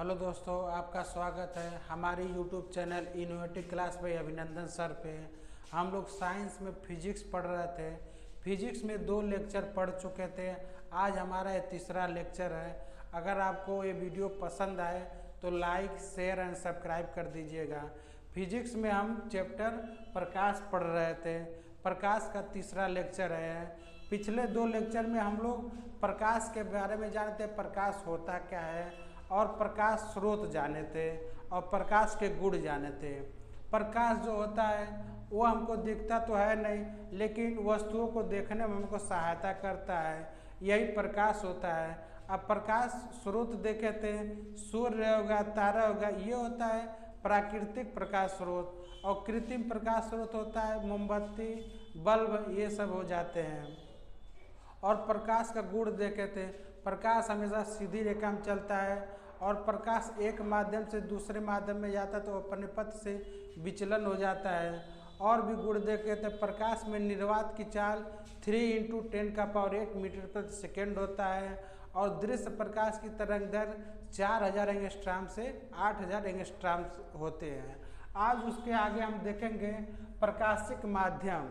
Hello दोस्तों, आपका स्वागत है हमारी YouTube channel innovative class by Abhinandan sir पे। हम लोग साइंस में फिजिक्स पढ़ रहे थे। फिजिक्स में 2 लेक्चर पढ़ चुके थे। आज हमारा ये तीसरा लेक्चर है। अगर आपको ये वीडियो पसंद आए तो लाइक, शेयर एंड सब्सक्राइब कर दीजिएगा। फिजिक्स में हम चैप्टर प्रकाश पढ़ रहे थे। प्रकाश का तीसरा लेक्चर है। पिछले 2 लेक्चर में हम लोग प्रकाश के बारे में जानते, प्रकाश होता क्या है और प्रकाश स्रोत जाने थे और प्रकाश के गुण जाने थे। प्रकाश जो होता है वो हमको दिखता तो है नहीं, लेकिन वस्तुओं को देखने में हमको सहायता करता है, यही प्रकाश होता है। अब प्रकाश स्रोत देखे थे, सूर्य होगा, तारा होगा, ये होता है प्राकृतिक प्रकाश स्रोत। और कृत्रिम प्रकाश स्रोत होता है मोमबत्ती, बल्ब, ये सब हो जाते हैं। और प्रकाश का गुण देखे थे, प्रकाश हमेशा सीधी रेखा में चलता है और प्रकाश एक माध्यम से दूसरे माध्यम में जाता है तो अपने पथ से विचलन हो जाता है। और भी गुण देखे थे, प्रकाश में निर्वात की चाल 3 × 10⁸ मीटर प्रति सेकेंड होता है और दृश्य प्रकाश की तरंग दर 4000 एंगस्ट्रॉम से 8000 एंगस्ट्रॉम होते हैं। आज उसके आगे हम देखेंगे प्रकाशिक माध्यम।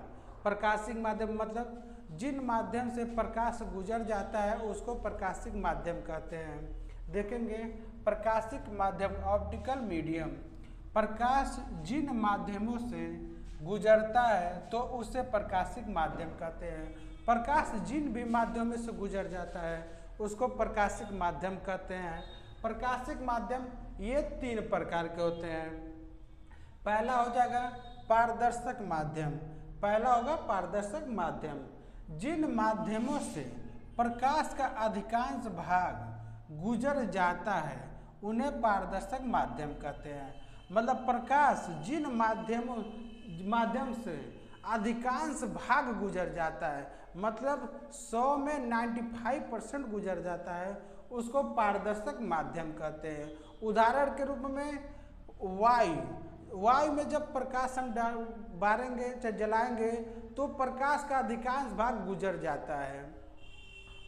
प्रकाशिक माध्यम मतलब जिन माध्यम से प्रकाश गुजर जाता है उसको प्रकाशिक माध्यम कहते हैं। देखेंगे प्रकाशिक माध्यम, ऑप्टिकल मीडियम। प्रकाश जिन माध्यमों से गुजरता है तो उसे प्रकाशिक माध्यम कहते हैं। प्रकाश जिन भी माध्यमों से गुजर जाता है उसको प्रकाशिक माध्यम कहते हैं। प्रकाशिक माध्यम ये 3 प्रकार के होते हैं। पहला हो जाएगा पारदर्शक माध्यम। पहला होगा पारदर्शक माध्यम। जिन माध्यमों से प्रकाश का अधिकांश भाग गुजर जाता है उन्हें पारदर्शक माध्यम कहते हैं। मतलब प्रकाश जिन माध्यम से अधिकांश भाग गुजर जाता है, मतलब 100 में 95% गुजर जाता है, उसको पारदर्शक माध्यम कहते हैं। उदाहरण के रूप में वायु में जब प्रकाश हम बारेंगे चाहे जलाएंगे तो प्रकाश का अधिकांश भाग गुजर जाता है।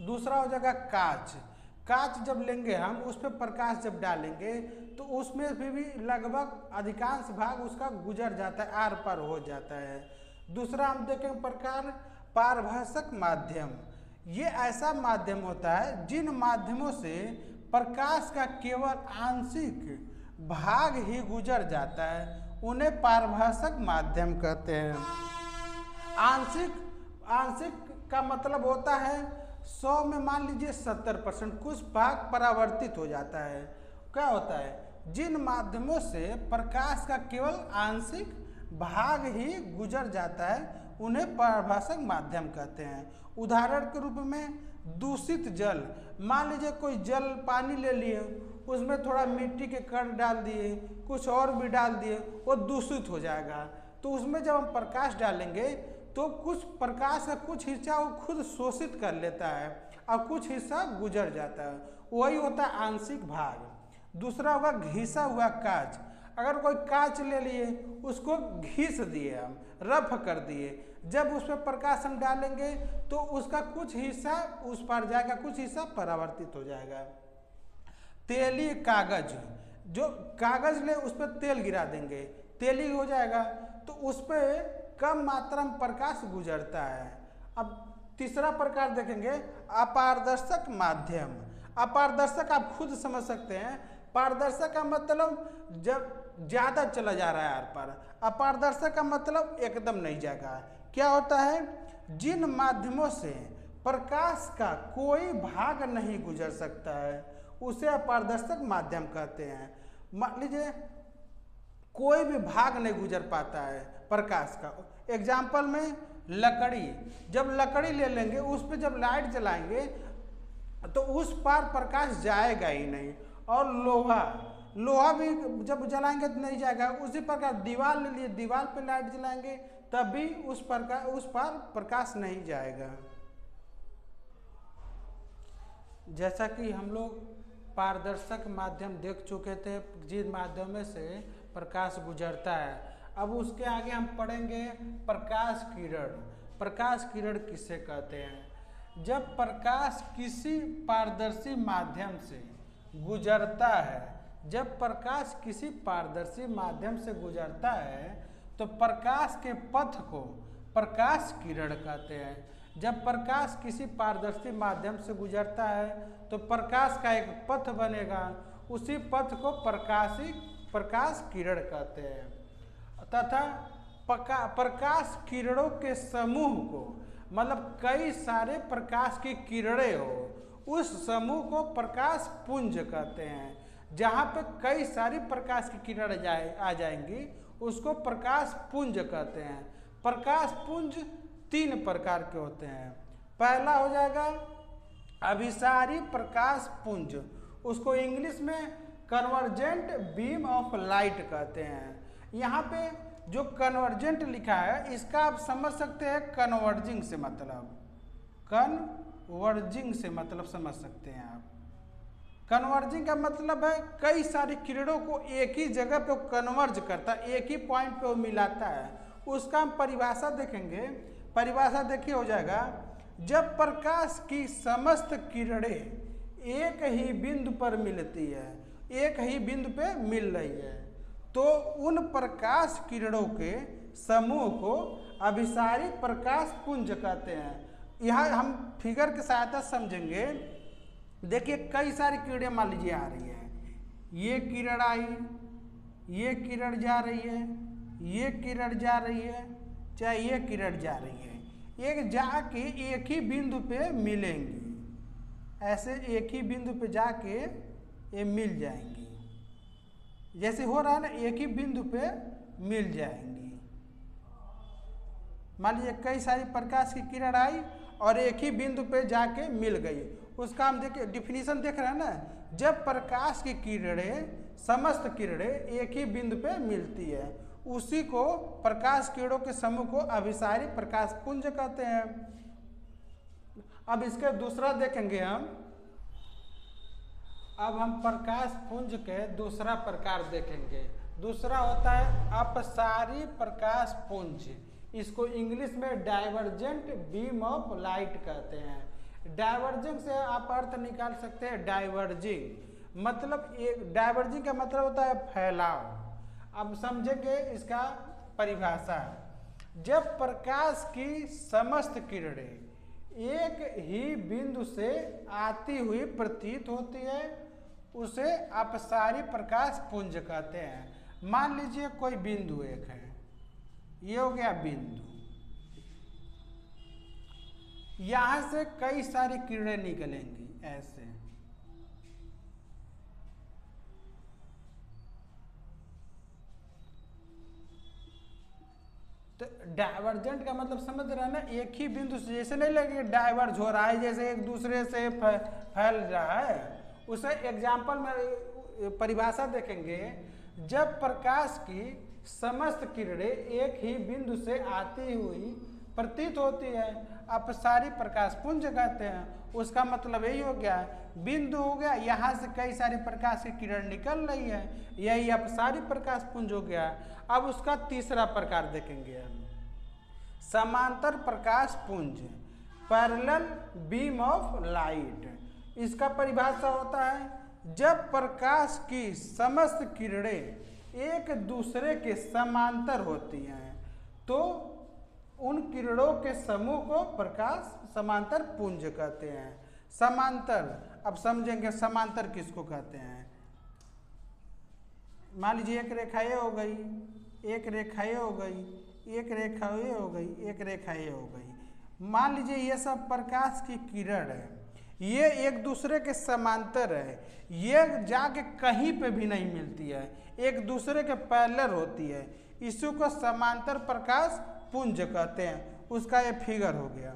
दूसरा हो जाएगा कांच जब लेंगे हम, उस पर प्रकाश जब डालेंगे तो उसमें भी लगभग अधिकांश भाग उसका गुजर जाता है, आर पार हो जाता है। दूसरा हम देखेंगे प्रकार पारभाषक माध्यम। ये ऐसा माध्यम होता है जिन माध्यमों से प्रकाश का केवल आंशिक भाग ही गुजर जाता है, उन्हें पारभाषक माध्यम कहते हैं। आंशिक का मतलब होता है 100 में मान लीजिए 70% कुछ भाग परावर्तित हो जाता है। क्या होता है, जिन माध्यमों से प्रकाश का केवल आंशिक भाग ही गुजर जाता है उन्हें पारभाषक माध्यम कहते हैं। उदाहरण के रूप में दूषित जल, मान लीजिए कोई जल पानी ले लिए, उसमें थोड़ा मिट्टी के कण डाल दिए, कुछ और भी डाल दिए, वो दूषित हो जाएगा। तो उसमें जब हम प्रकाश डालेंगे तो कुछ प्रकाश का कुछ हिस्सा वो खुद शोषित कर लेता है और कुछ हिस्सा गुजर जाता है, वही होता है आंशिक भाग। दूसरा होगा घिसा हुआ कांच। अगर कोई कांच ले लिए, उसको घिस दिए, हम रफ कर दिए, जब उस पर प्रकाश हम डालेंगे तो उसका कुछ हिस्सा उस पार जाएगा, कुछ हिस्सा परावर्तित हो जाएगा। तेलीय कागज, जो कागज ले उस पर तेल गिरा देंगे, तेली हो जाएगा, तो उस पर कम मात्रा में प्रकाश गुजरता है। अब तीसरा प्रकार देखेंगे अपारदर्शक माध्यम। अपारदर्शक आप खुद समझ सकते हैं। पारदर्शक का मतलब जब ज्यादा चला जा रहा है आर पार, अपारदर्शक का मतलब एकदम नहीं जाएगा। क्या होता है, जिन माध्यमों से प्रकाश का कोई भाग नहीं गुजर सकता है उसे अपारदर्शक माध्यम कहते हैं। मान लीजिए कोई भी भाग नहीं गुजर पाता है प्रकाश का। एग्जाम्पल में लकड़ी, जब लकड़ी ले लेंगे उस पर जब लाइट जलाएंगे तो उस पार प्रकाश जाएगा ही नहीं। और लोहा भी जब जलाएंगे तो नहीं जाएगा। उसी प्रकार दीवार ले लिए, दीवार पे लाइट जलाएंगे तब भी उस पार प्रकाश नहीं जाएगा। जैसा कि हम लोग पारदर्शक माध्यम देख चुके थे, जिन माध्यम से प्रकाश गुजरता है। अब उसके आगे हम पढ़ेंगे प्रकाश किरण। प्रकाश किरण किसे कहते हैं? जब प्रकाश किसी पारदर्शी माध्यम से गुजरता है जब प्रकाश किसी पारदर्शी माध्यम से गुजरता है तो प्रकाश के पथ को प्रकाश किरण कहते हैं। जब प्रकाश किसी पारदर्शी माध्यम से गुजरता है तो प्रकाश का एक पथ बनेगा, उसी पथ को प्रकाश किरण कहते हैं। तथा प्रकाश किरणों के समूह को, मतलब कई सारे प्रकाश की किरणें हो, उस समूह को प्रकाश पुंज कहते हैं। जहाँ पे कई सारी प्रकाश की किरण आ जाएंगी उसको प्रकाश पुंज कहते हैं। प्रकाश पुंज 3 प्रकार के होते हैं। पहला हो जाएगा अभिसारी प्रकाश पुंज, उसको इंग्लिश में कन्वर्जेंट बीम ऑफ लाइट कहते हैं। यहाँ पे जो कन्वर्जेंट लिखा है इसका आप समझ सकते हैं कन्वर्जिंग से मतलब समझ सकते हैं आप। कन्वर्जिंग का मतलब है कई सारी किरणों को एक ही जगह पे कन्वर्ज करता है, एक ही पॉइंट पे वो मिलाता है। उसका हम परिभाषा देखेंगे। परिभाषा देखिए हो जाएगा, जब प्रकाश की समस्त किरणें एक ही बिंदु पर मिलती है, एक ही बिंदु पे मिल रही है, तो उन प्रकाश किरणों के समूह को अभिसारी प्रकाश पुंज कहते हैं। यहाँ हम फिगर की सहायता समझेंगे। देखिए कई सारी किरणें मान लीजिए आ रही है, ये किरण आई, ये किरण जा रही है, ये किरण जा रही है, चाहे ये किरण जा रही है, एक जाके एक ही बिंदु पे मिलेंगी। ऐसे एक ही बिंदु पे जाके ये मिल जाएंगी, जैसे हो रहा है ना, एक ही बिंदु पे मिल जाएंगी। मान लीजिए कई सारी प्रकाश की किरण आई और एक ही बिंदु पे जाके मिल गई। उसका हम देखिए डिफिनीशन देख रहे हैं ना, जब प्रकाश की किरणें समस्त किरणें एक ही बिंदु पे मिलती है, उसी को प्रकाश किरणों के समूह को अभिसारी प्रकाश पुंज कहते हैं। अब इसके दूसरा देखेंगे हम। अब हम प्रकाश पुंज के दूसरा प्रकार देखेंगे। दूसरा होता है अपसारी प्रकाश पुंज, इसको इंग्लिश में डाइवर्जेंट बीम ऑफ लाइट कहते हैं। डाइवर्जिंग से आप अर्थ निकाल सकते हैं डाइवर्जिंग, मतलब एक डाइवर्जिंग का मतलब होता है फैलाव। अब समझेंगे इसका परिभाषा। जब प्रकाश की समस्त किरणें एक ही बिंदु से आती हुई प्रतीत होती है, उसे अपसारी प्रकाश पुंज कहते हैं। मान लीजिए कोई बिंदु एक है, ये हो गया बिंदु, यहां से कई सारी किरणें निकलेंगी ऐसे, तो डाइवर्जेंट का मतलब समझ रहे हैं ना, एक ही बिंदु से, जैसे नहीं लगे डाइवर्ज हो रहा है, जैसे एक दूसरे से फैल रहा है। उसे एग्जाम्पल में परिभाषा देखेंगे। जब प्रकाश की समस्त किरणें एक ही बिंदु से आती हुई प्रतीत होती है, अपसारी प्रकाश पुंज कहते हैं। उसका मतलब यही हो गया, बिंदु हो गया, यहाँ से कई सारी प्रकाश की किरण निकल रही है, यही अपसारी प्रकाश पुंज हो गया। अब उसका तीसरा प्रकार देखेंगे हम, समांतर प्रकाश पुंज, पैरेलल बीम ऑफ लाइट। इसका परिभाषा होता है, जब प्रकाश की समस्त किरणें एक दूसरे के समांतर होती हैं तो उन किरणों के समूह को प्रकाश समांतर पुंज कहते हैं। समांतर, अब समझेंगे समांतर किसको कहते हैं। मान लीजिए एक रेखा ये हो गई, एक रेखा ये हो गई, एक रेखा ये हो गई, एक रेखा ये हो गई। मान लीजिए ये सब प्रकाश की किरण है, ये एक दूसरे के समांतर है, ये जाके कहीं पे भी नहीं मिलती है, एक दूसरे के पैरेलल होती है, इसी को समांतर प्रकाश पुंज कहते हैं। उसका ये फिगर हो गया।